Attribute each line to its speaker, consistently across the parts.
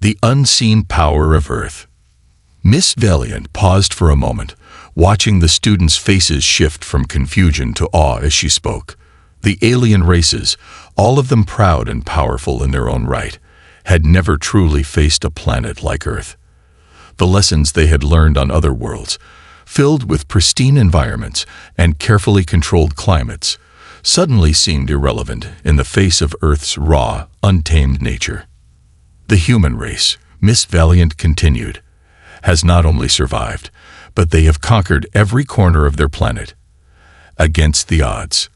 Speaker 1: The unseen power of Earth. Miss Valiant paused for a moment, watching the students' faces shift from confusion to awe as she spoke. The alien races, all of them proud and powerful in their own right, had never truly faced a planet like Earth. The lessons they had learned on other worlds, filled with pristine environments and carefully controlled climates, suddenly seemed irrelevant in the face of Earth's raw, untamed nature. The human race, Miss Valiant continued, has not only survived, but they have conquered every corner of their planet. Against the odds.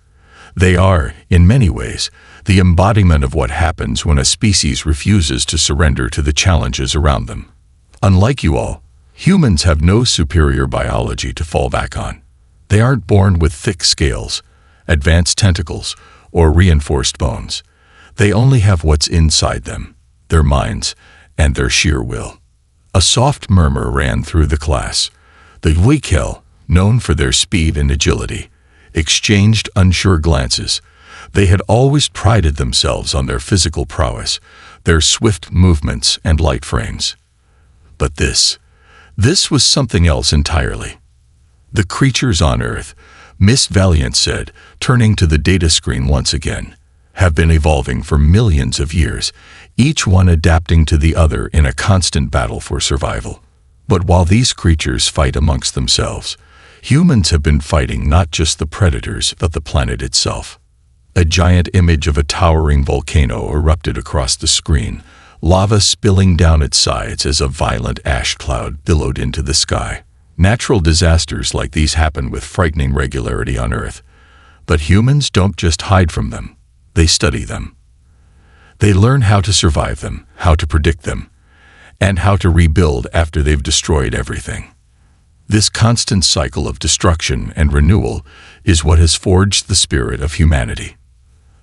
Speaker 1: They are, in many ways, the embodiment of what happens when a species refuses to surrender to the challenges around them. Unlike you all, humans have no superior biology to fall back on. They aren't born with thick scales, advanced tentacles, or reinforced bones. They only have what's inside them, their minds, and their sheer will. A soft murmur ran through the class. The HFY, known for their speed and agility, exchanged unsure glances. They had always prided themselves on their physical prowess, their swift movements and light frames. But this was something else entirely. The creatures on Earth, Miss Valiant said, turning to the data screen once again, have been evolving for millions of years, each one adapting to the other in a constant battle for survival. But while these creatures fight amongst themselves, humans have been fighting not just the predators but the planet itself. A giant image of a towering volcano erupted across the screen, lava spilling down its sides as a violent ash cloud billowed into the sky. Natural disasters like these happen with frightening regularity on Earth, but humans don't just hide from them, they study them. They learn how to survive them, how to predict them, and how to rebuild after they've destroyed everything. This constant cycle of destruction and renewal is what has forged the spirit of humanity.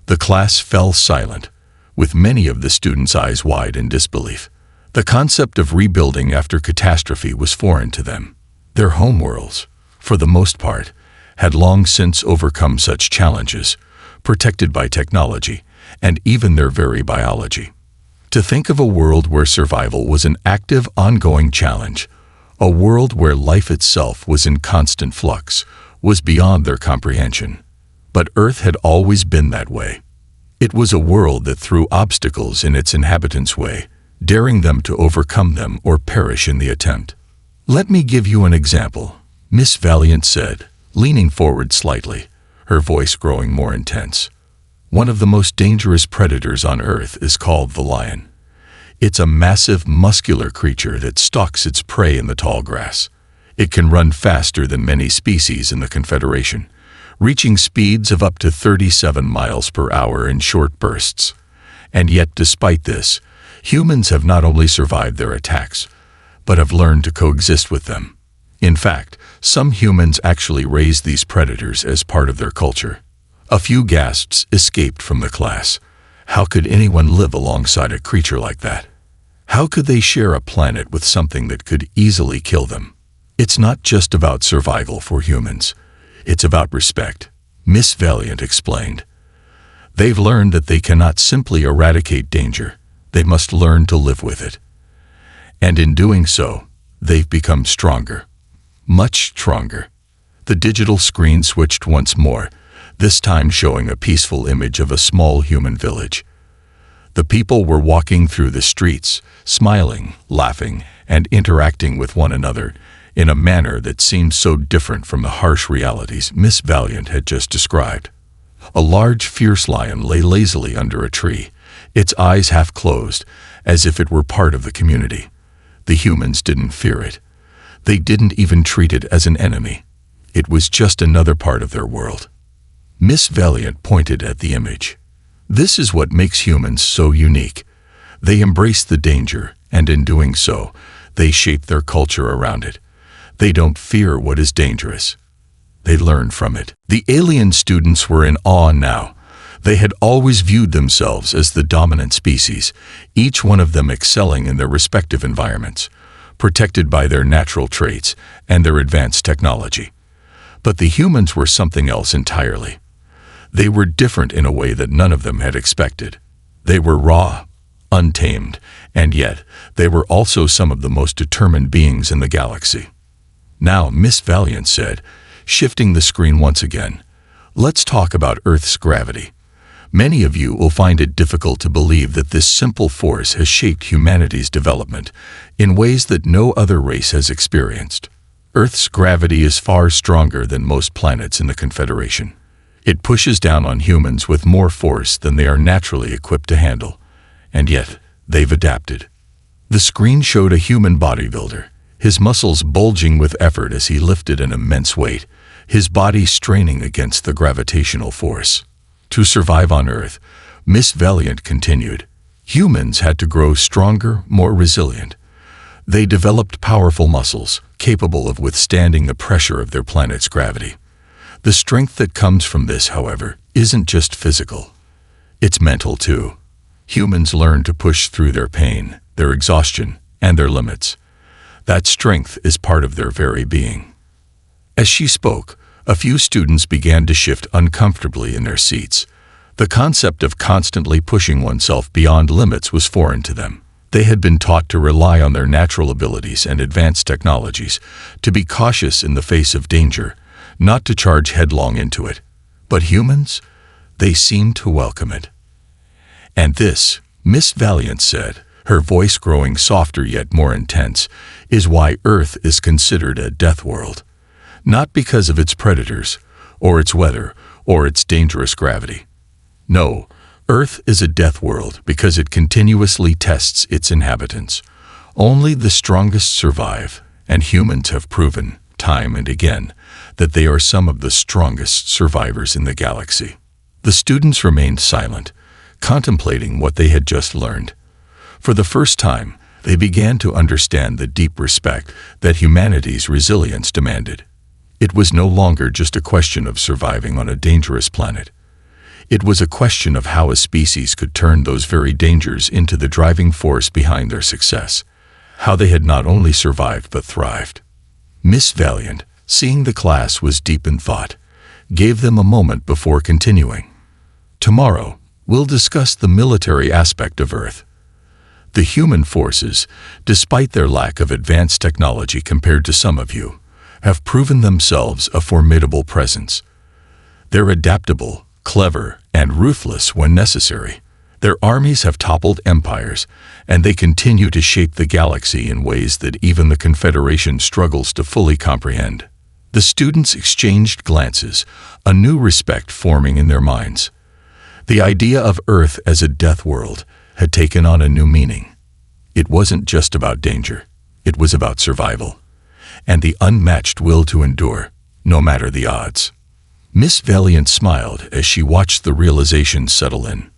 Speaker 1: The class fell silent, with many of the students' eyes wide in disbelief. The concept of rebuilding after catastrophe was foreign to them. Their homeworlds, for the most part, had long since overcome such challenges, protected by technology, and even their very biology. To think of a world where survival was an active, ongoing challenge, a world where life itself was in constant flux, was beyond their comprehension. But Earth had always been that way. It was a world that threw obstacles in its inhabitants' way, daring them to overcome them or perish in the attempt. "Let me give you an example," Miss Valiant said, leaning forward slightly, her voice growing more intense. "One of the most dangerous predators on Earth is called the lion. It's a massive, muscular creature that stalks its prey in the tall grass. It can run faster than many species in the Confederation, reaching speeds of up to 37 miles per hour in short bursts. And yet, despite this, humans have not only survived their attacks, but have learned to coexist with them. In fact, some humans actually raise these predators as part of their culture." A few gasps escaped from the class. How could anyone live alongside a creature like that? How could they share a planet with something that could easily kill them? It's not just about survival for humans. It's about respect, Miss Valiant explained. They've learned that they cannot simply eradicate danger. They must learn to live with it. And in doing so, they've become stronger. Much stronger. The digital screen switched once more, this time showing a peaceful image of a small human village. The people were walking through the streets, smiling, laughing, and interacting with one another in a manner that seemed so different from the harsh realities Miss Valiant had just described. A large, fierce lion lay lazily under a tree, its eyes half closed, as if it were part of the community. The humans didn't fear it. They didn't even treat it as an enemy. It was just another part of their world. Miss Valiant pointed at the image. This is what makes humans so unique. They embrace the danger, and in doing so, they shape their culture around it. They don't fear what is dangerous. They learn from it. The alien students were in awe now. They had always viewed themselves as the dominant species, each one of them excelling in their respective environments, protected by their natural traits and their advanced technology. But the humans were something else entirely. They were different in a way that none of them had expected. They were raw, untamed, And yet, they were also some of the most determined beings in the galaxy. "Now," Miss Valiant said, shifting the screen once again, "let's talk about Earth's gravity. Many of you will find it difficult to believe that this simple force has shaped humanity's development in ways that no other race has experienced. Earth's gravity is far stronger than most planets in the Confederation. It pushes down on humans with more force than they are naturally equipped to handle. And yet, they've adapted." The screen showed a human bodybuilder, his muscles bulging with effort as he lifted an immense weight, his body straining against the gravitational force. To survive on Earth, Miss Valiant continued, humans had to grow stronger, more resilient. They developed powerful muscles, capable of withstanding the pressure of their planet's gravity. The strength that comes from this, however, isn't just physical. It's mental too. Humans learn to push through their pain, their exhaustion, and their limits. That strength is part of their very being. As she spoke, a few students began to shift uncomfortably in their seats. The concept of constantly pushing oneself beyond limits was foreign to them. They had been taught to rely on their natural abilities and advanced technologies, to be cautious in the face of danger, not to charge headlong into it. But humans? They seemed to welcome it. "And this," Miss Valiant said, her voice growing softer yet more intense, "is why Earth is considered a death world. Not because of its predators, or its weather, or its dangerous gravity. No, Earth is a death world because it continuously tests its inhabitants. Only the strongest survive, and humans have proven, time and again, that they are some of the strongest survivors in the galaxy." The students remained silent, contemplating what they had just learned. For the first time, they began to understand the deep respect that humanity's resilience demanded. It was no longer just a question of surviving on a dangerous planet. It was a question of how a species could turn those very dangers into the driving force behind their success, how they had not only survived but thrived. Miss Valiant, seeing the class was deep in thought, gave them a moment before continuing. "Tomorrow, we'll discuss the military aspect of Earth. The human forces, despite their lack of advanced technology compared to some of you, have proven themselves a formidable presence. They're adaptable, clever, and ruthless when necessary. Their armies have toppled empires, and they continue to shape the galaxy in ways that even the Confederation struggles to fully comprehend." The students exchanged glances, a new respect forming in their minds. The idea of Earth as a death world had taken on a new meaning. It wasn't just about danger, it was about survival, and the unmatched will to endure, no matter the odds. Miss Valiant smiled as she watched the realization settle in.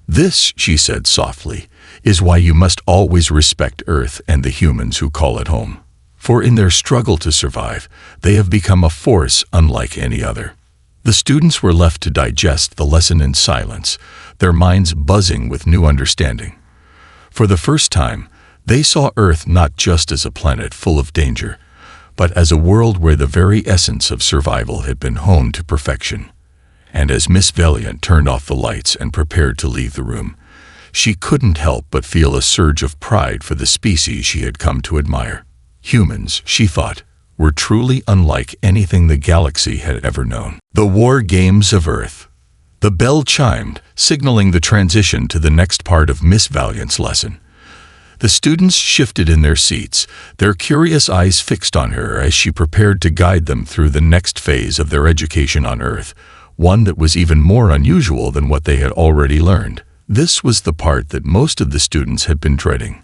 Speaker 1: "This," she said softly, "is why you must always respect Earth and the humans who call it home. For in their struggle to survive, they have become a force unlike any other." The students were left to digest the lesson in silence, their minds buzzing with new understanding. For the first time, they saw Earth not just as a planet full of danger, but as a world where the very essence of survival had been honed to perfection. And as Miss Valiant turned off the lights and prepared to leave the room, she couldn't help but feel a surge of pride for the species she had come to admire. Humans, she thought, were truly unlike anything the galaxy had ever known. The War Games of Earth. The bell chimed, signaling the transition to the next part of Miss Valiant's lesson. The students shifted in their seats, their curious eyes fixed on her as she prepared to guide them through the next phase of their education on Earth, one that was even more unusual than what they had already learned. This was the part that most of the students had been dreading,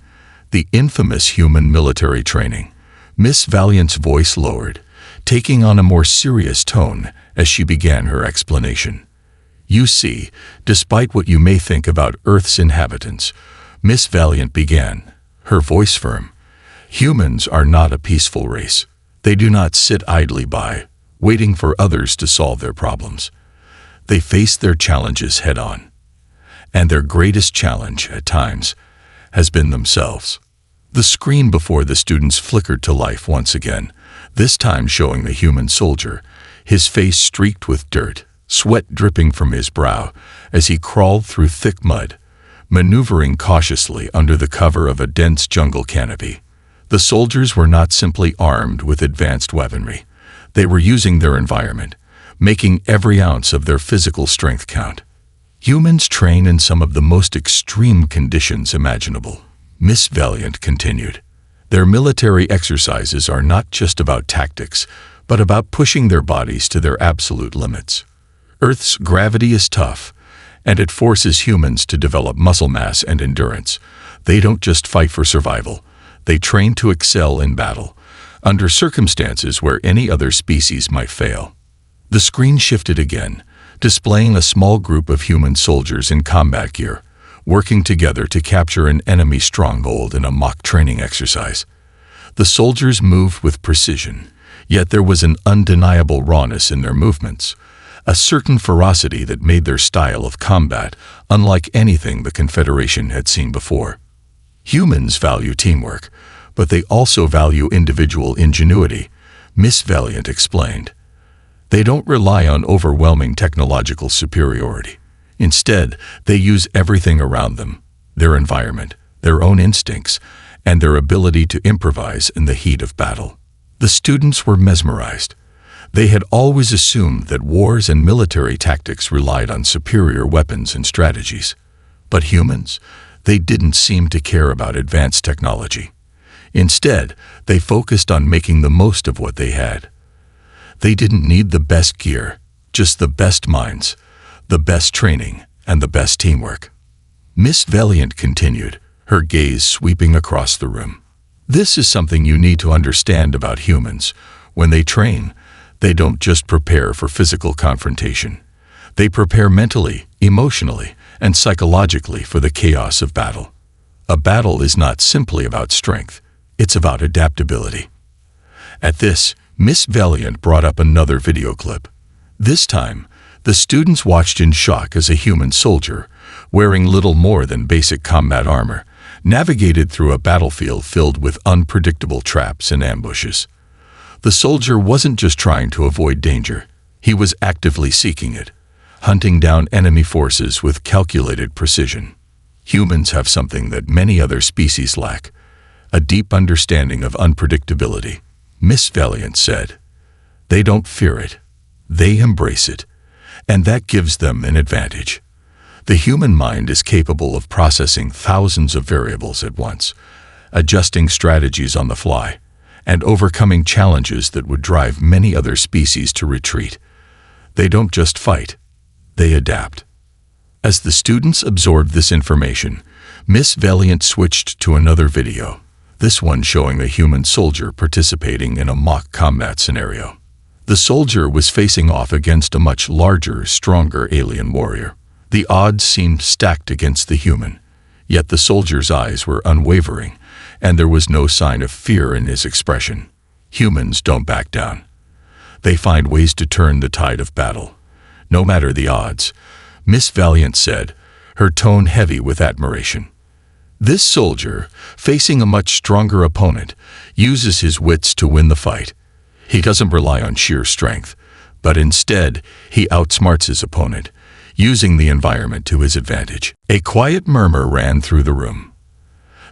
Speaker 1: the infamous human military training. Miss Valiant's voice lowered, taking on a more serious tone as she began her explanation. "You see, despite what you may think about Earth's inhabitants," Miss Valiant began, her voice firm, "humans are not a peaceful race. They do not sit idly by, waiting for others to solve their problems. They face their challenges head-on. And their greatest challenge, at times, has been themselves." The screen before the students flickered to life once again, this time showing the human soldier, his face streaked with dirt, sweat dripping from his brow as he crawled through thick mud, maneuvering cautiously under the cover of a dense jungle canopy. The soldiers were not simply armed with advanced weaponry. They were using their environment, making every ounce of their physical strength count. Humans train in some of the most extreme conditions imaginable, Miss Valiant continued. Their military exercises are not just about tactics, but about pushing their bodies to their absolute limits. Earth's gravity is tough, and it forces humans to develop muscle mass and endurance. They don't just fight for survival. They train to excel in battle, under circumstances where any other species might fail. The screen shifted again, displaying a small group of human soldiers in combat gear, working together to capture an enemy stronghold in a mock training exercise. The soldiers moved with precision, yet there was an undeniable rawness in their movements, a certain ferocity that made their style of combat unlike anything the Confederation had seen before. Humans value teamwork, but they also value individual ingenuity, Miss Valiant explained. They don't rely on overwhelming technological superiority. Instead, they use everything around them, their environment, their own instincts, and their ability to improvise in the heat of battle. The students were mesmerized. They had always assumed that wars and military tactics relied on superior weapons and strategies. But humans, they didn't seem to care about advanced technology. Instead, they focused on making the most of what they had. They didn't need the best gear, just the best minds, the best training, and the best teamwork. Miss Valiant continued, her gaze sweeping across the room. This is something you need to understand about humans. When they train, they don't just prepare for physical confrontation. They prepare mentally, emotionally, and psychologically for the chaos of battle. A battle is not simply about strength, it's about adaptability. At this, Miss Valiant brought up another video clip. This time, the students watched in shock as a human soldier, wearing little more than basic combat armor, navigated through a battlefield filled with unpredictable traps and ambushes. The soldier wasn't just trying to avoid danger, he was actively seeking it, hunting down enemy forces with calculated precision. Humans have something that many other species lack, a deep understanding of unpredictability, Miss Valiant said. They don't fear it, they embrace it, and that gives them an advantage. The human mind is capable of processing thousands of variables at once, adjusting strategies on the fly, and overcoming challenges that would drive many other species to retreat. They don't just fight, they adapt. As the students absorbed this information, Miss Valiant switched to another video, this one showing a human soldier participating in a mock combat scenario. The soldier was facing off against a much larger, stronger alien warrior. The odds seemed stacked against the human, yet the soldier's eyes were unwavering, and there was no sign of fear in his expression. Humans don't back down. They find ways to turn the tide of battle, no matter the odds, Miss Valiant said, her tone heavy with admiration. This soldier, facing a much stronger opponent, uses his wits to win the fight. He doesn't rely on sheer strength, but instead, he outsmarts his opponent, using the environment to his advantage. A quiet murmur ran through the room.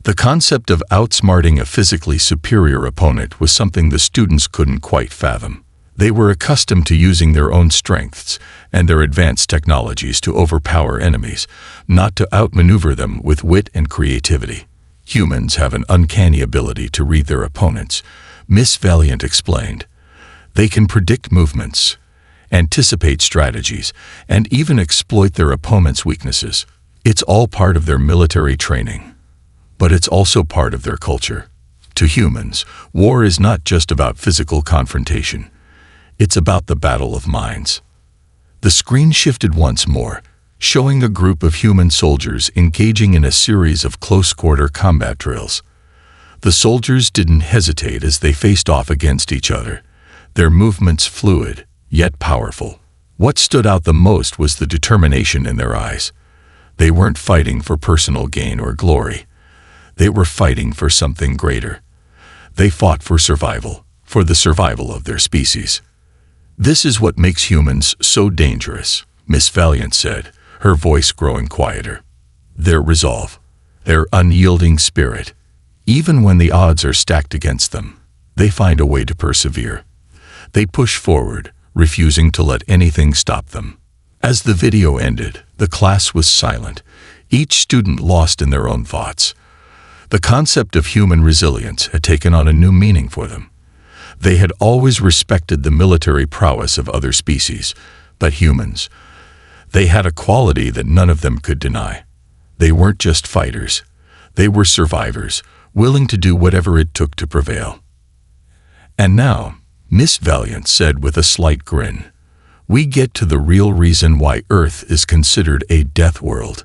Speaker 1: The concept of outsmarting a physically superior opponent was something the students couldn't quite fathom. They were accustomed to using their own strengths and their advanced technologies to overpower enemies, not to outmaneuver them with wit and creativity. Humans have an uncanny ability to read their opponents, Miss Valiant explained. They can predict movements, anticipate strategies, and even exploit their opponent's weaknesses. It's all part of their military training, but it's also part of their culture. To humans, war is not just about physical confrontation. It's about the battle of minds. The screen shifted once more, showing a group of human soldiers engaging in a series of close-quarter combat drills. The soldiers didn't hesitate as they faced off against each other, their movements fluid, yet powerful. What stood out the most was the determination in their eyes. They weren't fighting for personal gain or glory. They were fighting for something greater. They fought for survival, for the survival of their species. This is what makes humans so dangerous, Miss Valiant said, her voice growing quieter. their resolve, their unyielding spirit. Even when the odds are stacked against them, they find a way to persevere. They push forward, refusing to let anything stop them. As the video ended, the class was silent, each student lost in their own thoughts. The concept of human resilience had taken on a new meaning for them. They had always respected the military prowess of other species, but humans, they had a quality that none of them could deny. They weren't just fighters. They were survivors, willing to do whatever it took to prevail. And now, Miss Valiant said with a slight grin, "We get to the real reason why Earth is considered a death world.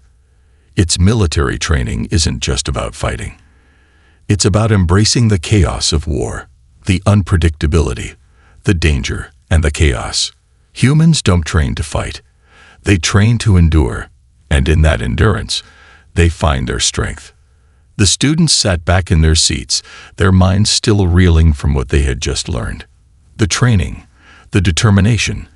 Speaker 1: Its military training isn't just about fighting. It's about embracing the chaos of war, the unpredictability, the danger, and the chaos. Humans don't train to fight. They train to endure, and in that endurance, they find their strength." The students sat back in their seats, their minds still reeling from what they had just learned. The training, the determination,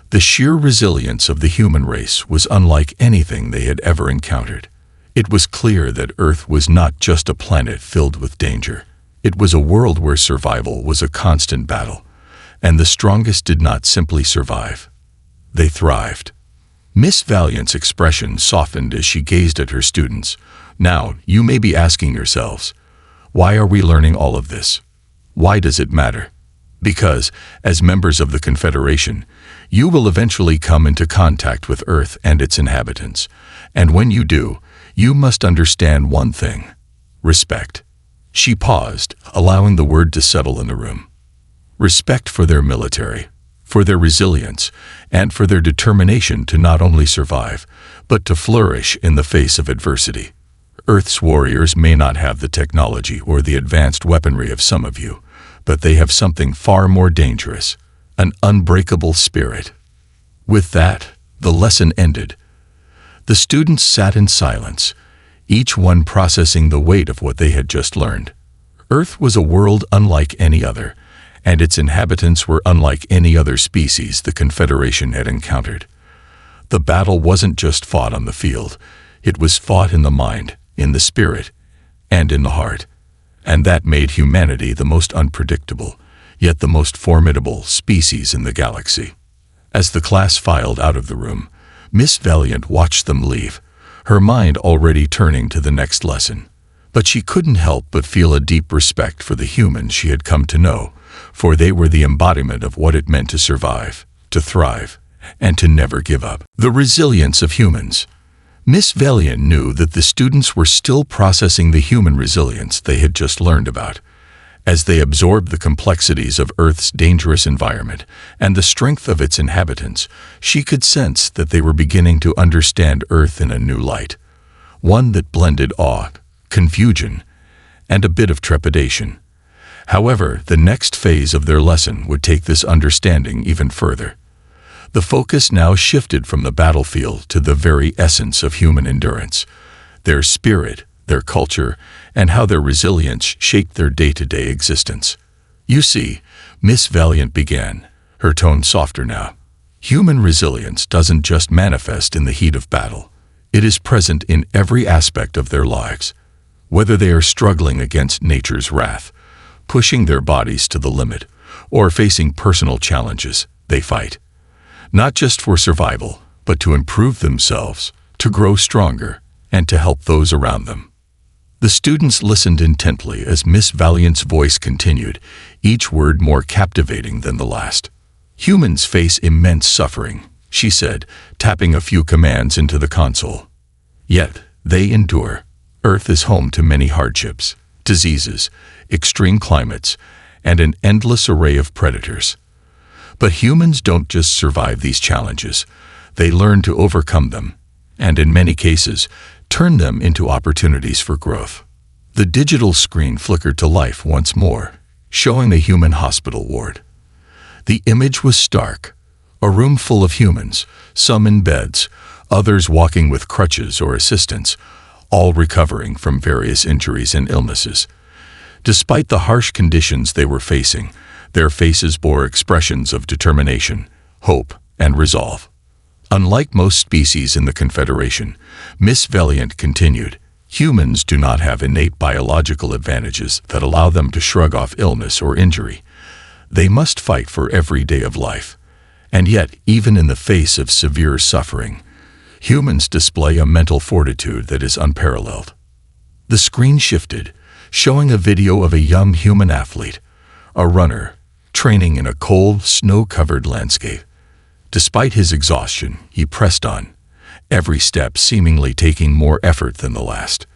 Speaker 1: the sheer resilience of the human race was unlike anything they had ever encountered. It was clear that Earth was not just a planet filled with danger. It was a world where survival was a constant battle, and the strongest did not simply survive. They thrived. Miss Valiant's expression softened as she gazed at her students. Now, you may be asking yourselves, why are we learning all of this? Why does it matter? Because, as members of the Confederation, you will eventually come into contact with Earth and its inhabitants. And when you do, you must understand one thing: respect. She paused, allowing the word to settle in the room. Respect for their military, for their resilience, and for their determination to not only survive, but to flourish in the face of adversity. Earth's warriors may not have the technology or the advanced weaponry of some of you, but they have something far more dangerous: an unbreakable spirit. With that, the lesson ended. The students sat in silence, each one processing the weight of what they had just learned. Earth was a world unlike any other, and its inhabitants were unlike any other species the Confederation had encountered. The battle wasn't just fought on the field, it was fought in the mind, in the spirit, and in the heart. And that made humanity the most unpredictable, yet the most formidable species in the galaxy. As the class filed out of the room, Miss Valiant watched them leave, her mind already turning to the next lesson. But she couldn't help but feel a deep respect for the humans she had come to know, for they were the embodiment of what it meant to survive, to thrive, and to never give up. The resilience of humans. Miss Valiant knew that the students were still processing the human resilience they had just learned about. As they absorbed the complexities of Earth's dangerous environment and the strength of its inhabitants, she could sense that they were beginning to understand Earth in a new light, one that blended awe, confusion, and a bit of trepidation. However, the next phase of their lesson would take this understanding even further. The focus now shifted from the battlefield to the very essence of human endurance, their spirit, their culture, and how their resilience shaped their day-to-day existence. "You see," Miss Valiant began, her tone softer now, "human resilience doesn't just manifest in the heat of battle. It is present in every aspect of their lives. Whether they are struggling against nature's wrath, pushing their bodies to the limit, or facing personal challenges, they fight. Not just for survival, but to improve themselves, to grow stronger, and to help those around them." The students listened intently as Miss Valiant's voice continued, each word more captivating than the last. "Humans face immense suffering," she said, tapping a few commands into the console. "Yet, they endure. Earth is home to many hardships, diseases, extreme climates, and an endless array of predators. But humans don't just survive these challenges, they learn to overcome them, and in many cases, turn them into opportunities for growth." The digital screen flickered to life once more, showing a human hospital ward. The image was stark, a room full of humans, some in beds, others walking with crutches or assistants, all recovering from various injuries and illnesses. Despite the harsh conditions they were facing, their faces bore expressions of determination, hope, and resolve. Unlike most species in the Confederation, Miss Valiant continued, humans do not have innate biological advantages that allow them to shrug off illness or injury. They must fight for every day of life. And yet, even in the face of severe suffering, humans display a mental fortitude that is unparalleled. The screen shifted, showing a video of a young human athlete, a runner, training in a cold, snow-covered landscape. Despite his exhaustion, he pressed on, every step seemingly taking more effort than the last.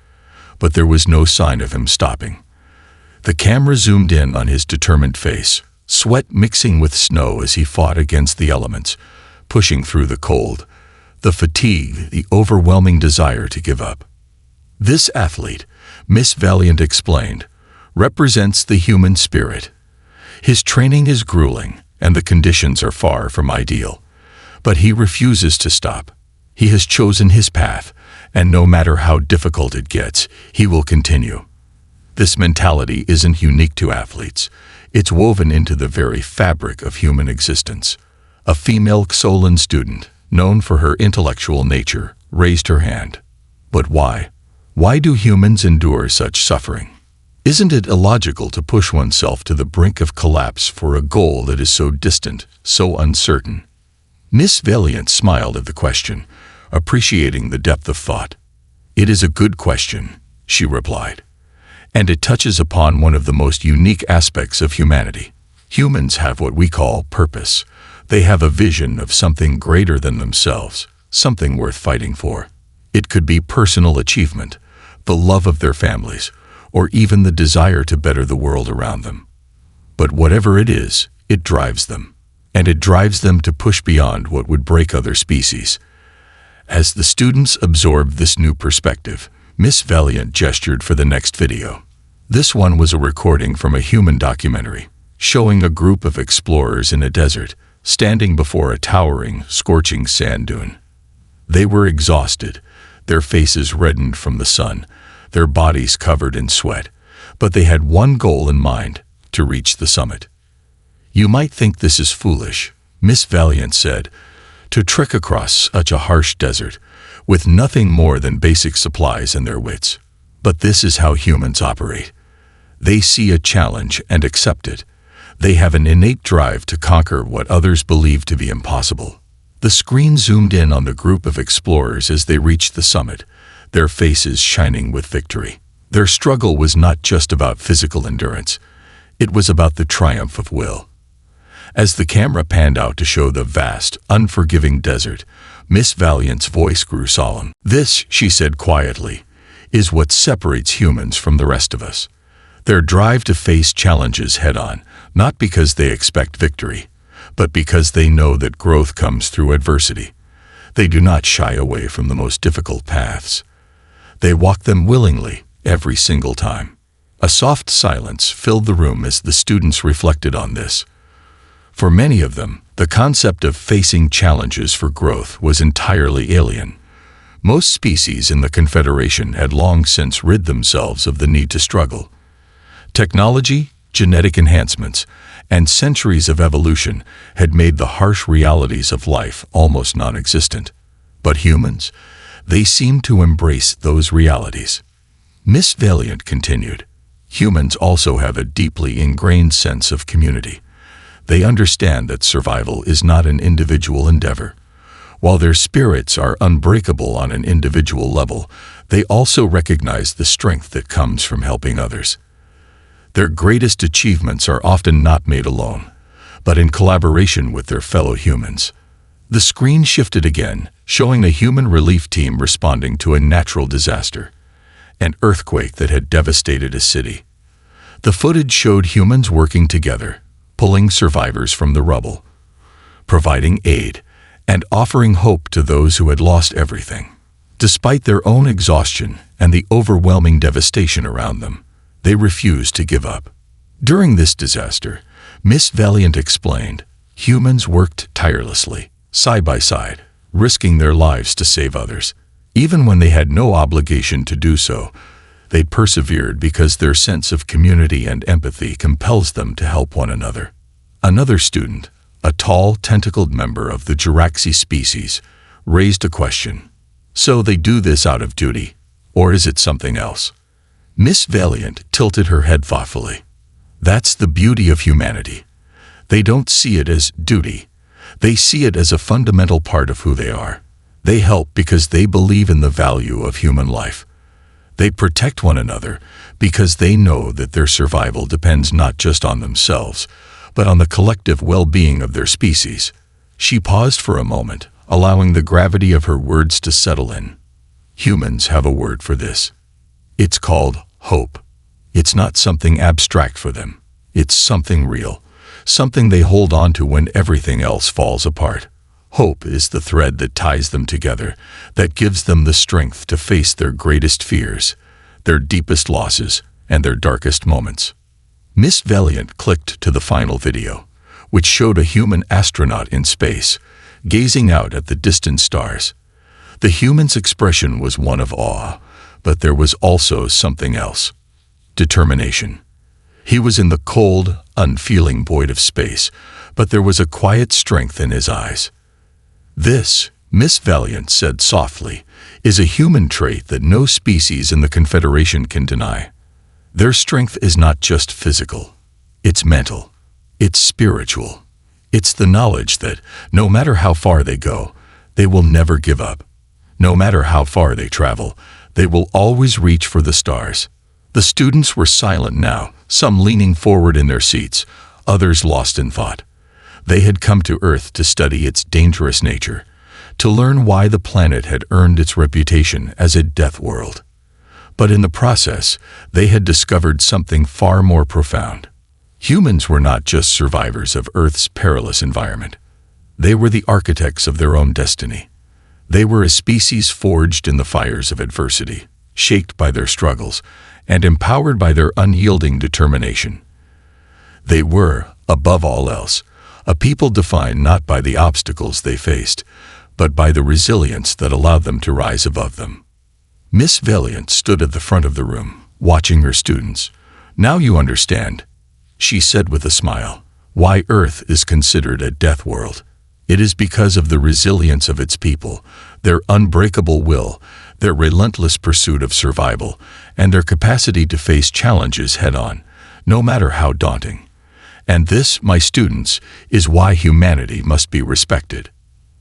Speaker 1: But there was no sign of him stopping. The camera zoomed in on his determined face, sweat mixing with snow as he fought against the elements, pushing through the cold, the fatigue, the overwhelming desire to give up. This athlete, Miss Valiant explained, represents the human spirit. His training is grueling, and the conditions are far from ideal. But he refuses to stop. He has chosen his path, and no matter how difficult it gets, he will continue. This mentality isn't unique to athletes. It's woven into the very fabric of human existence. A female Xolan student, known for her intellectual nature, raised her hand. But why? Why do humans endure such suffering? Isn't it illogical to push oneself to the brink of collapse for a goal that is so distant, so uncertain? Miss Valiant smiled at the question, appreciating the depth of thought. It is a good question, she replied. And it touches upon one of the most unique aspects of humanity. Humans have what we call purpose. They have a vision of something greater than themselves, something worth fighting for. It could be personal achievement, the love of their families, or even the desire to better the world around them. But whatever it is, it drives them. And it drives them to push beyond what would break other species. As the students absorbed this new perspective, Miss Valiant gestured for the next video. This one was a recording from a human documentary, showing a group of explorers in a desert, standing before a towering, scorching sand dune. They were exhausted, their faces reddened from the sun, their bodies covered in sweat, but they had one goal in mind, to reach the summit. You might think this is foolish, Miss Valiant said, to trek across such a harsh desert, with nothing more than basic supplies and their wits. But this is how humans operate. They see a challenge and accept it. They have an innate drive to conquer what others believe to be impossible. The screen zoomed in on the group of explorers as they reached the summit, their faces shining with victory. Their struggle was not just about physical endurance. It was about the triumph of will. As the camera panned out to show the vast, unforgiving desert, Miss Valiant's voice grew solemn. This, she said quietly, is what separates humans from the rest of us. Their drive to face challenges head-on, not because they expect victory, but because they know that growth comes through adversity. They do not shy away from the most difficult paths. They walk them willingly, every single time. A soft silence filled the room as the students reflected on this. For many of them, the concept of facing challenges for growth was entirely alien. Most species in the Confederation had long since rid themselves of the need to struggle. Technology, genetic enhancements, and centuries of evolution had made the harsh realities of life almost non-existent. But humans, they seemed to embrace those realities. Miss Valiant continued, humans also have a deeply ingrained sense of community. They understand that survival is not an individual endeavor. While their spirits are unbreakable on an individual level, they also recognize the strength that comes from helping others. Their greatest achievements are often not made alone, but in collaboration with their fellow humans. The screen shifted again, showing a human relief team responding to a natural disaster, an earthquake that had devastated a city. The footage showed humans working together, pulling survivors from the rubble, providing aid, and offering hope to those who had lost everything. Despite their own exhaustion and the overwhelming devastation around them, they refused to give up. During this disaster, Miss Valiant explained, humans worked tirelessly, side by side, risking their lives to save others. Even when they had no obligation to do so, they persevered because their sense of community and empathy compels them to help one another. Another student, a tall, tentacled member of the Juraxi species, raised a question. So they do this out of duty, or is it something else? Miss Valiant tilted her head thoughtfully. That's the beauty of humanity. They don't see it as duty. They see it as a fundamental part of who they are. They help because they believe in the value of human life. They protect one another because they know that their survival depends not just on themselves, but on the collective well-being of their species. She paused for a moment, allowing the gravity of her words to settle in. Humans have a word for this. It's called hope. It's not something abstract for them. It's something real, something they hold on to when everything else falls apart. Hope is the thread that ties them together, that gives them the strength to face their greatest fears, their deepest losses, and their darkest moments. Miss Valiant clicked to the final video, which showed a human astronaut in space, gazing out at the distant stars. The human's expression was one of awe, but there was also something else. Determination. He was in the cold, unfeeling void of space, but there was a quiet strength in his eyes. This, Miss Valiant said softly, is a human trait that no species in the Confederation can deny. Their strength is not just physical. It's mental. It's spiritual. It's the knowledge that, no matter how far they go, they will never give up. No matter how far they travel, they will always reach for the stars. The students were silent now, some leaning forward in their seats, others lost in thought. They had come to Earth to study its dangerous nature, to learn why the planet had earned its reputation as a death world. But in the process, they had discovered something far more profound. Humans were not just survivors of Earth's perilous environment. They were the architects of their own destiny. They were a species forged in the fires of adversity, shaped by their struggles, and empowered by their unyielding determination. They were, above all else, a people defined not by the obstacles they faced, but by the resilience that allowed them to rise above them. Miss Valiant stood at the front of the room, watching her students. "Now you understand," she said with a smile, "why Earth is considered a death world. It is because of the resilience of its people, their unbreakable will, their relentless pursuit of survival, and their capacity to face challenges head-on, no matter how daunting. And this, my students, is why humanity must be respected."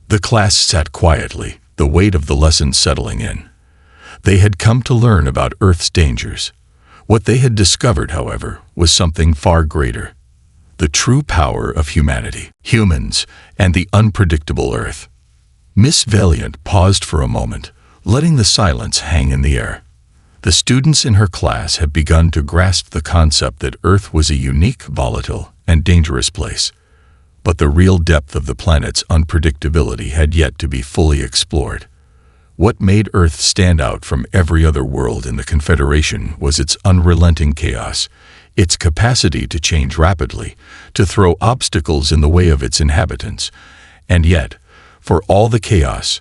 Speaker 1: The class sat quietly, the weight of the lesson settling in. They had come to learn about Earth's dangers. What they had discovered, however, was something far greater. The true power of humanity, humans, and the unpredictable Earth. Miss Valiant paused for a moment, letting the silence hang in the air. The students in her class had begun to grasp the concept that Earth was a unique, volatile, and dangerous place. But the real depth of the planet's unpredictability had yet to be fully explored. What made Earth stand out from every other world in the Confederation was its unrelenting chaos, its capacity to change rapidly, to throw obstacles in the way of its inhabitants, and yet, for all the chaos,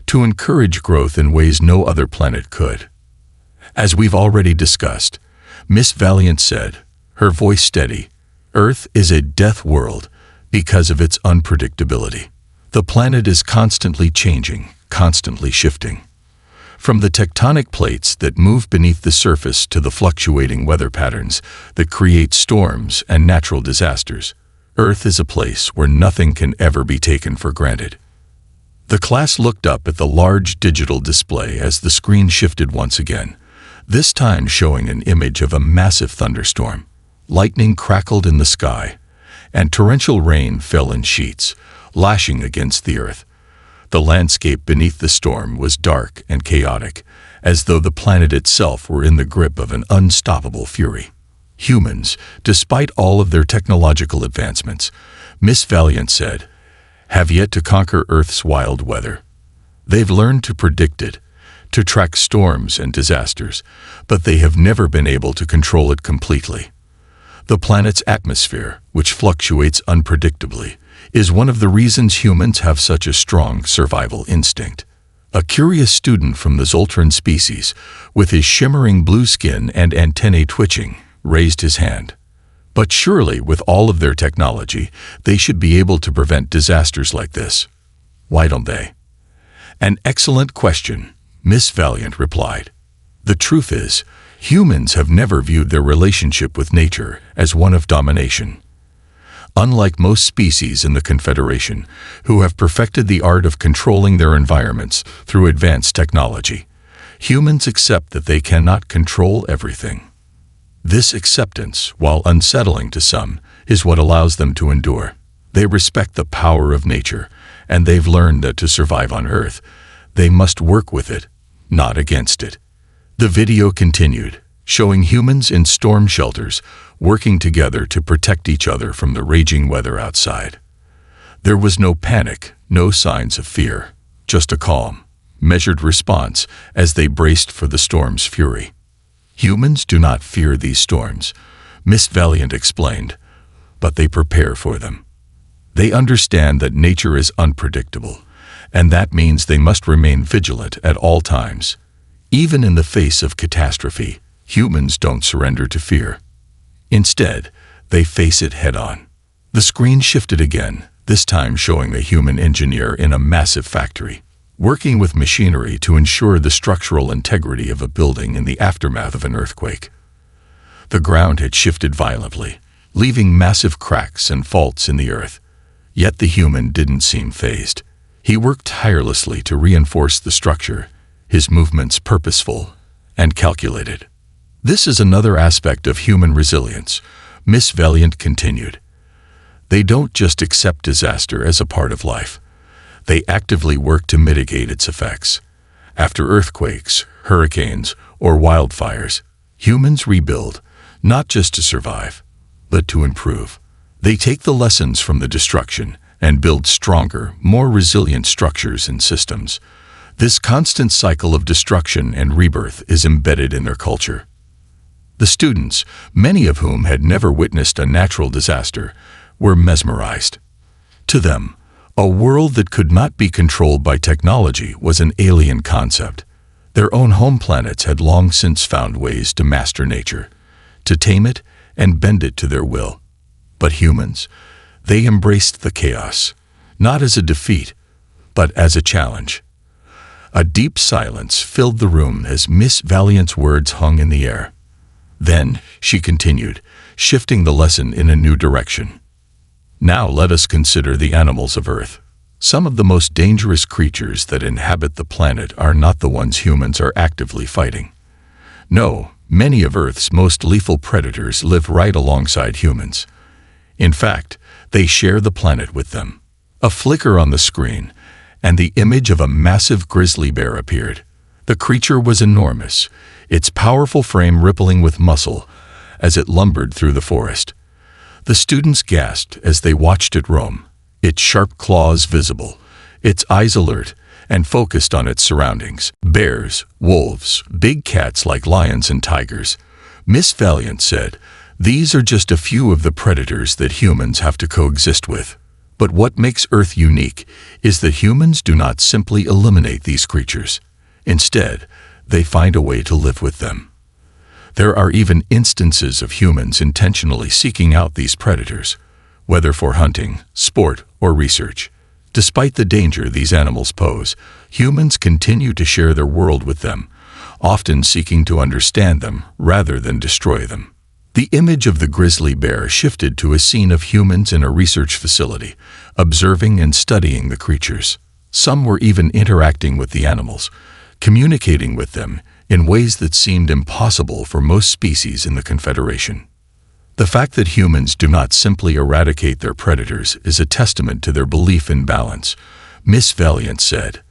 Speaker 1: to encourage growth in ways no other planet could. As we've already discussed, Miss Valiant said, her voice steady, Earth is a death world because of its unpredictability. The planet is constantly changing, constantly shifting. From the tectonic plates that move beneath the surface to the fluctuating weather patterns that create storms and natural disasters, Earth is a place where nothing can ever be taken for granted. The class looked up at the large digital display as the screen shifted once again, this time showing an image of a massive thunderstorm. Lightning crackled in the sky, and torrential rain fell in sheets, lashing against the Earth. The landscape beneath the storm was dark and chaotic, as though the planet itself were in the grip of an unstoppable fury. Humans, despite all of their technological advancements, Miss Valiant said, have yet to conquer Earth's wild weather. They've learned to predict it, to track storms and disasters, but they have never been able to control it completely. The planet's atmosphere, which fluctuates unpredictably, is one of the reasons humans have such a strong survival instinct. A curious student from the Zoltran species, with his shimmering blue skin and antennae twitching, raised his hand. But surely, with all of their technology, they should be able to prevent disasters like this. Why don't they? An excellent question, Miss Valiant replied. The truth is, humans have never viewed their relationship with nature as one of domination. Unlike most species in the Confederation, who have perfected the art of controlling their environments through advanced technology, humans accept that they cannot control everything. This acceptance, while unsettling to some, is what allows them to endure. They respect the power of nature, and they've learned that to survive on Earth, they must work with it, not against it. The video continued, showing humans in storm shelters working together to protect each other from the raging weather outside. There was no panic, no signs of fear, just a calm, measured response as they braced for the storm's fury. Humans do not fear these storms, Miss Valiant explained, but they prepare for them. They understand that nature is unpredictable, and that means they must remain vigilant at all times. Even in the face of catastrophe, humans don't surrender to fear. Instead, they face it head-on. The screen shifted again, this time showing a human engineer in a massive factory, working with machinery to ensure the structural integrity of a building in the aftermath of an earthquake. The ground had shifted violently, leaving massive cracks and faults in the earth. Yet the human didn't seem fazed. He worked tirelessly to reinforce the structure, his movements purposeful and calculated. This is another aspect of human resilience, Miss Valiant continued. They don't just accept disaster as a part of life. They actively work to mitigate its effects. After earthquakes, hurricanes, or wildfires, humans rebuild, not just to survive, but to improve. They take the lessons from the destruction and build stronger, more resilient structures and systems. This constant cycle of destruction and rebirth is embedded in their culture. The students, many of whom had never witnessed a natural disaster, were mesmerized. To them, a world that could not be controlled by technology was an alien concept. Their own home planets had long since found ways to master nature, to tame it and bend it to their will. But humans, they embraced the chaos, not as a defeat, but as a challenge. A deep silence filled the room as Miss Valiant's words hung in the air. Then, she continued, shifting the lesson in a new direction. Now let us consider the animals of Earth. Some of the most dangerous creatures that inhabit the planet are not the ones humans are actively fighting. No, many of Earth's most lethal predators live right alongside humans. In fact, they share the planet with them. A flicker on the screen, and the image of a massive grizzly bear appeared. The creature was enormous, its powerful frame rippling with muscle as it lumbered through the forest. The students gasped as they watched it roam, its sharp claws visible, its eyes alert and focused on its surroundings. Bears, wolves, big cats like lions and tigers. Miss Valiant said, "These are just a few of the predators that humans have to coexist with. But what makes Earth unique is that humans do not simply eliminate these creatures. Instead, they find a way to live with them. There are even instances of humans intentionally seeking out these predators, whether for hunting, sport, or research. Despite the danger these animals pose, humans continue to share their world with them, often seeking to understand them rather than destroy them." The image of the grizzly bear shifted to a scene of humans in a research facility, observing and studying the creatures. Some were even interacting with the animals, communicating with them in ways that seemed impossible for most species in the Confederation. The fact that humans do not simply eradicate their predators is a testament to their belief in balance, Miss Valiant said.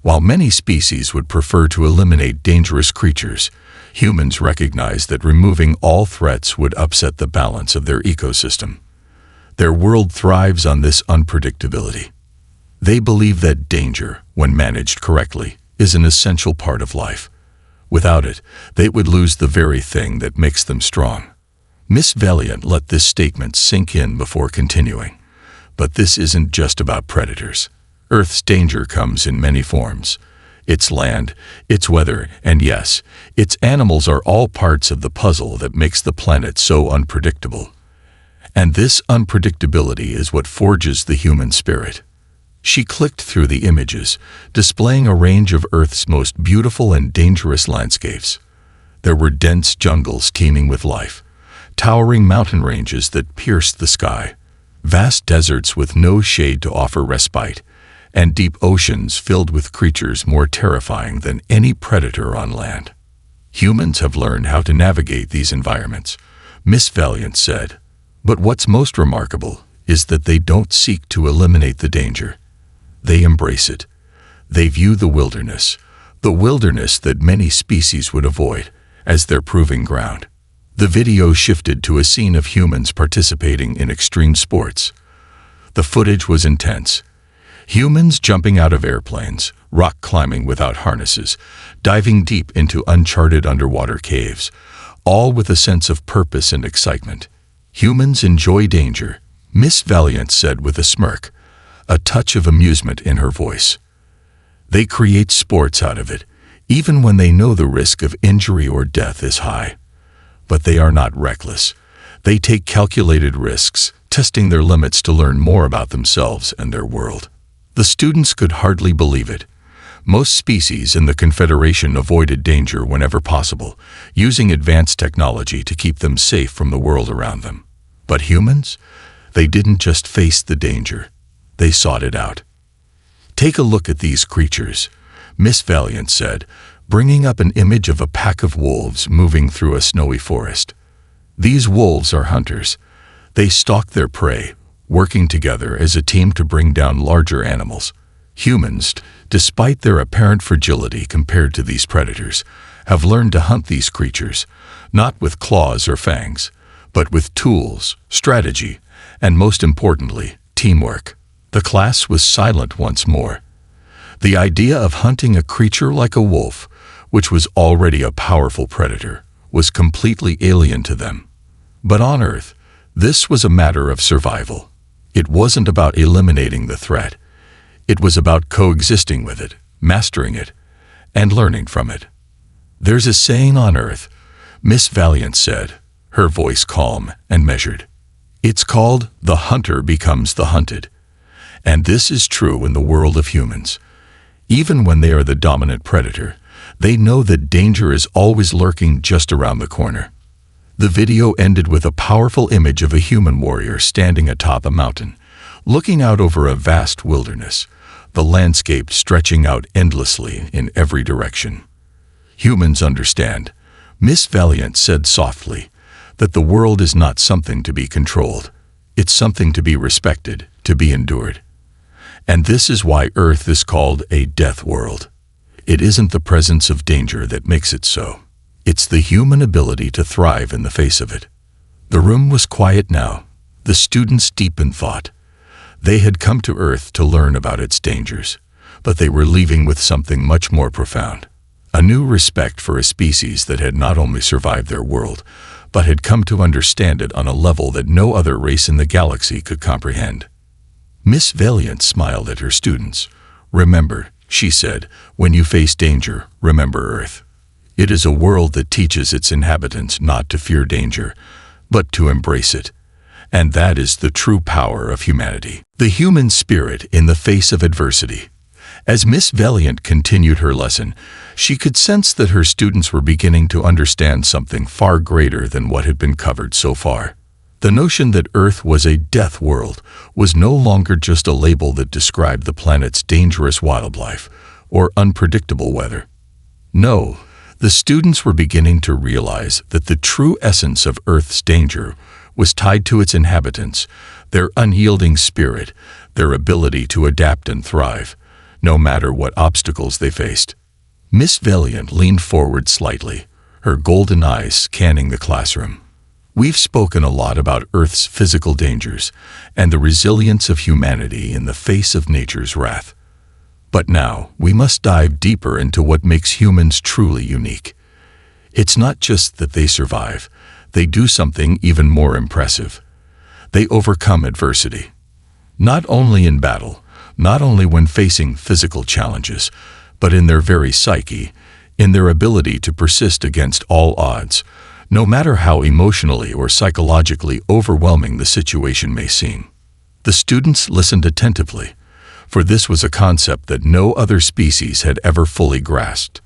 Speaker 1: While many species would prefer to eliminate dangerous creatures, humans recognize that removing all threats would upset the balance of their ecosystem. Their world thrives on this unpredictability. They believe that danger, when managed correctly, is an essential part of life. Without it, they would lose the very thing that makes them strong. Miss Valiant let this statement sink in before continuing. But this isn't just about predators. Earth's danger comes in many forms. Its land, its weather, and yes, its animals are all parts of the puzzle that makes the planet so unpredictable. And this unpredictability is what forges the human spirit. She clicked through the images, displaying a range of Earth's most beautiful and dangerous landscapes. There were dense jungles teeming with life, towering mountain ranges that pierced the sky, vast deserts with no shade to offer respite, and deep oceans filled with creatures more terrifying than any predator on land. Humans have learned how to navigate these environments, Miss Valiant said. But what's most remarkable is that they don't seek to eliminate the danger. They embrace it. They view the wilderness that many species would avoid, as their proving ground. The video shifted to a scene of humans participating in extreme sports. The footage was intense. Humans jumping out of airplanes, rock climbing without harnesses, diving deep into uncharted underwater caves, all with a sense of purpose and excitement. Humans enjoy danger, Miss Valiant said with a smirk, a touch of amusement in her voice. They create sports out of it, even when they know the risk of injury or death is high. But they are not reckless. They take calculated risks, testing their limits to learn more about themselves and their world. The students could hardly believe it. Most species in the Confederation avoided danger whenever possible, using advanced technology to keep them safe from the world around them. But humans? They didn't just face the danger. They sought it out. Take a look at these creatures, Miss Valiant said, bringing up an image of a pack of wolves moving through a snowy forest. These wolves are hunters. They stalk their prey, working together as a team to bring down larger animals. Humans, despite their apparent fragility compared to these predators, have learned to hunt these creatures, not with claws or fangs, but with tools, strategy, and most importantly, teamwork. The class was silent once more. The idea of hunting a creature like a wolf, which was already a powerful predator, was completely alien to them. But on Earth, this was a matter of survival. It wasn't about eliminating the threat. It was about coexisting with it, mastering it, and learning from it. There's a saying on Earth, Miss Valiant said, her voice calm and measured. It's called "the hunter becomes the hunted." And this is true in the world of humans. Even when they are the dominant predator, they know that danger is always lurking just around the corner. The video ended with a powerful image of a human warrior standing atop a mountain, looking out over a vast wilderness, the landscape stretching out endlessly in every direction. Humans understand, Miss Valiant said softly, that the world is not something to be controlled. It's something to be respected, to be endured. And this is why Earth is called a death world. It isn't the presence of danger that makes it so. It's the human ability to thrive in the face of it. The room was quiet now, the students deep in thought. They had come to Earth to learn about its dangers, but they were leaving with something much more profound. A new respect for a species that had not only survived their world, but had come to understand it on a level that no other race in the galaxy could comprehend. Miss Valiant smiled at her students. Remember, she said, when you face danger, remember Earth. It is a world that teaches its inhabitants not to fear danger, but to embrace it. And that is the true power of humanity. The human spirit in the face of adversity. As Miss Valiant continued her lesson, she could sense that her students were beginning to understand something far greater than what had been covered so far. The notion that Earth was a death world was no longer just a label that described the planet's dangerous wildlife or unpredictable weather. No, the students were beginning to realize that the true essence of Earth's danger was tied to its inhabitants, their unyielding spirit, their ability to adapt and thrive, no matter what obstacles they faced. Miss Valiant leaned forward slightly, her golden eyes scanning the classroom. We've spoken a lot about Earth's physical dangers and the resilience of humanity in the face of nature's wrath. But now, we must dive deeper into what makes humans truly unique. It's not just that they survive, they do something even more impressive. They overcome adversity. Not only in battle, not only when facing physical challenges, but in their very psyche, in their ability to persist against all odds, no matter how emotionally or psychologically overwhelming the situation may seem. The students listened attentively, for this was a concept that no other species had ever fully grasped.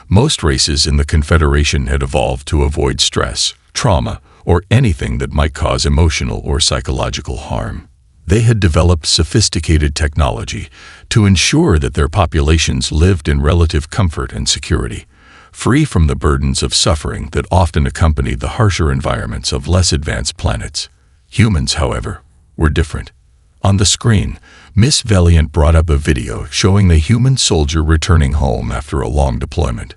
Speaker 1: Most races in the Confederation had evolved to avoid stress, trauma, or anything that might cause emotional or psychological harm. They had developed sophisticated technology to ensure that their populations lived in relative comfort and security, free from the burdens of suffering that often accompanied the harsher environments of less advanced planets. Humans, however, were different. On the screen, Miss Valiant brought up a video showing a human soldier returning home after a long deployment.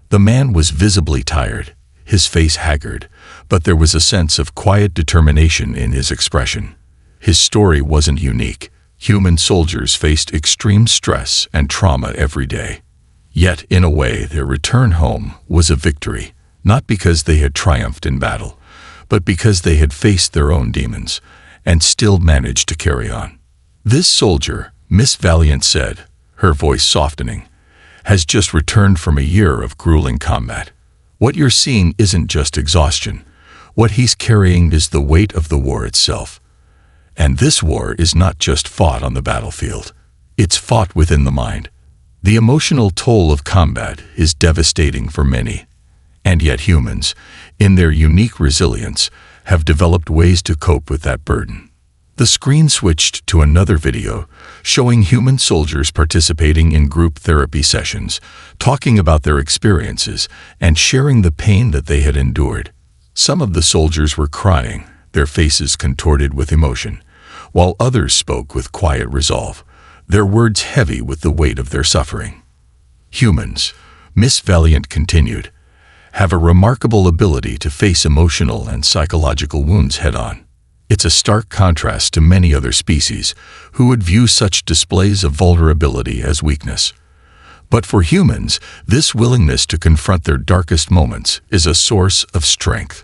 Speaker 1: The man was visibly tired, his face haggard, but there was a sense of quiet determination in his expression. His story wasn't unique. Human soldiers faced extreme stress and trauma every day. Yet, in a way, their return home was a victory, not because they had triumphed in battle, but because they had faced their own demons and still managed to carry on. This soldier, Miss Valiant said, her voice softening, has just returned from a year of grueling combat. What you're seeing isn't just exhaustion. What he's carrying is the weight of the war itself. And this war is not just fought on the battlefield. It's fought within the mind. The emotional toll of combat is devastating for many. And yet humans, in their unique resilience, have developed ways to cope with that burden. The screen switched to another video showing human soldiers participating in group therapy sessions, talking about their experiences and sharing the pain that they had endured. Some of the soldiers were crying, their faces contorted with emotion, while others spoke with quiet resolve, their words heavy with the weight of their suffering. Humans, Miss Valiant continued, have a remarkable ability to face emotional and psychological wounds head-on. It's a stark contrast to many other species who would view such displays of vulnerability as weakness. But for humans, this willingness to confront their darkest moments is a source of strength.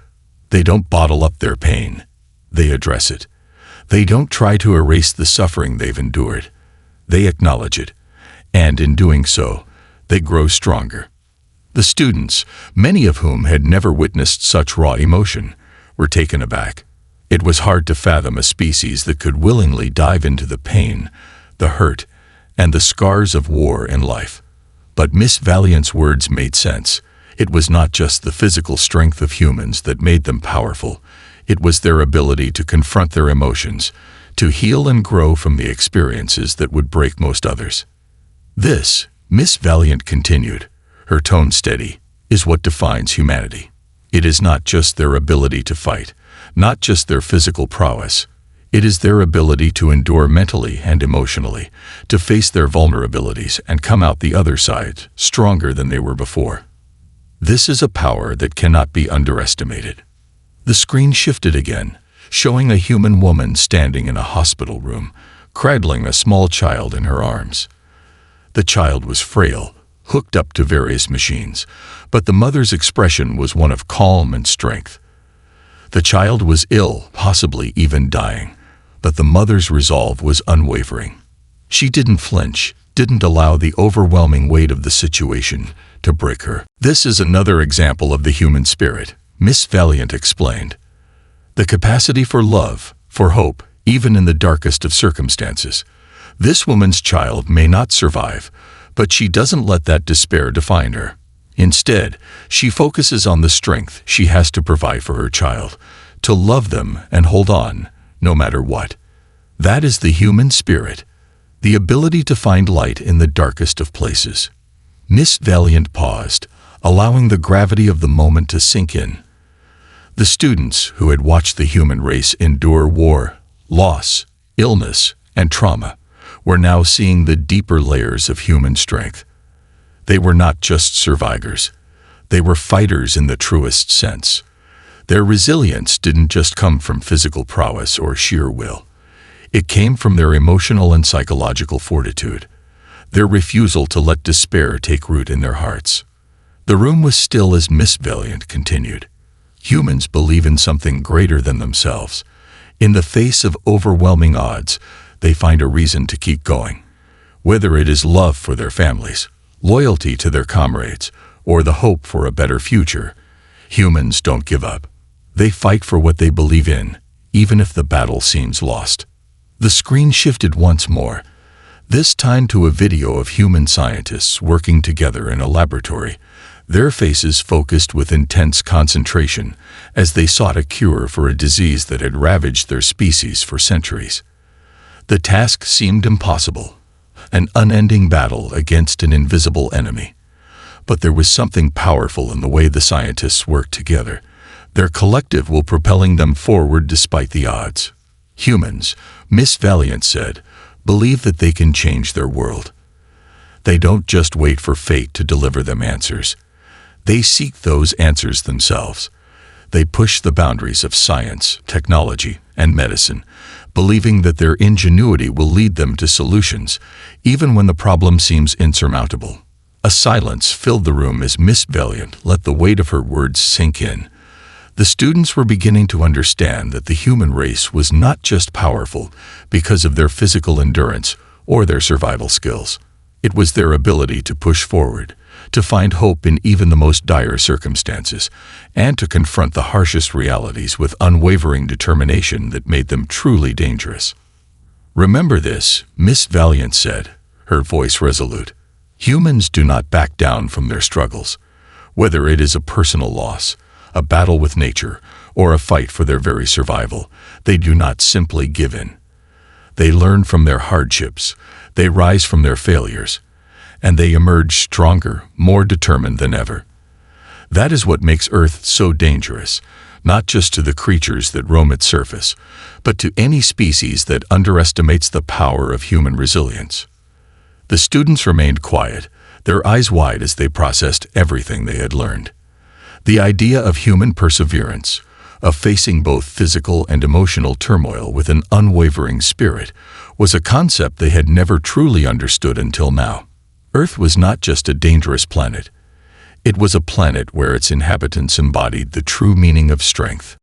Speaker 1: They don't bottle up their pain. They address it. They don't try to erase the suffering they've endured. They acknowledge it, and in doing so, they grow stronger. The students, many of whom had never witnessed such raw emotion, were taken aback. It was hard to fathom a species that could willingly dive into the pain, the hurt, and the scars of war and life. But Miss Valiant's words made sense. It was not just the physical strength of humans that made them powerful. It was their ability to confront their emotions, to heal and grow from the experiences that would break most others. This, Miss Valiant continued, her tone steady, is what defines humanity. It is not just their ability to fight, not just their physical prowess. It is their ability to endure mentally and emotionally, to face their vulnerabilities and come out the other side stronger than they were before. This is a power that cannot be underestimated. The screen shifted again, showing a human woman standing in a hospital room, cradling a small child in her arms. The child was frail, hooked up to various machines, but the mother's expression was one of calm and strength. The child was ill, possibly even dying, but the mother's resolve was unwavering. She didn't flinch, didn't allow the overwhelming weight of the situation to break her. This is another example of the human spirit, Miss Valiant explained. The capacity for love, for hope, even in the darkest of circumstances. This woman's child may not survive, but she doesn't let that despair define her. Instead, she focuses on the strength she has to provide for her child, to love them and hold on, no matter what. That is the human spirit, the ability to find light in the darkest of places. Miss Valiant paused, allowing the gravity of the moment to sink in. The students who had watched the human race endure war, loss, illness, and trauma were now seeing the deeper layers of human strength. They were not just survivors. They were fighters in the truest sense. Their resilience didn't just come from physical prowess or sheer will. It came from their emotional and psychological fortitude, their refusal to let despair take root in their hearts. The room was still as Miss Valiant continued. Humans believe in something greater than themselves. In the face of overwhelming odds, they find a reason to keep going. Whether it is love for their families, loyalty to their comrades, or the hope for a better future, humans don't give up. They fight for what they believe in, even if the battle seems lost. The screen shifted once more. This tied to a video of human scientists working together in a laboratory, their faces focused with intense concentration as they sought a cure for a disease that had ravaged their species for centuries. The task seemed impossible, an unending battle against an invisible enemy. But there was something powerful in the way the scientists worked together, their collective will propelling them forward despite the odds. Humans, Miss Valiant said, believe that they can change their world. They don't just wait for fate to deliver them answers. They seek those answers themselves. They push the boundaries of science, technology, and medicine, believing that their ingenuity will lead them to solutions, even when the problem seems insurmountable. A silence filled the room as Miss Valiant let the weight of her words sink in. The students were beginning to understand that the human race was not just powerful because of their physical endurance or their survival skills. It was their ability to push forward, to find hope in even the most dire circumstances, and to confront the harshest realities with unwavering determination that made them truly dangerous. "Remember this," Miss Valiant said, her voice resolute. "Humans do not back down from their struggles. Whether it is a personal loss, a battle with nature, or a fight for their very survival, they do not simply give in. They learn from their hardships, they rise from their failures, and they emerge stronger, more determined than ever. That is what makes Earth so dangerous, not just to the creatures that roam its surface, but to any species that underestimates the power of human resilience." The students remained quiet, their eyes wide as they processed everything they had learned. The idea of human perseverance, of facing both physical and emotional turmoil with an unwavering spirit, was a concept they had never truly understood until now. Earth was not just a dangerous planet. It was a planet where its inhabitants embodied the true meaning of strength.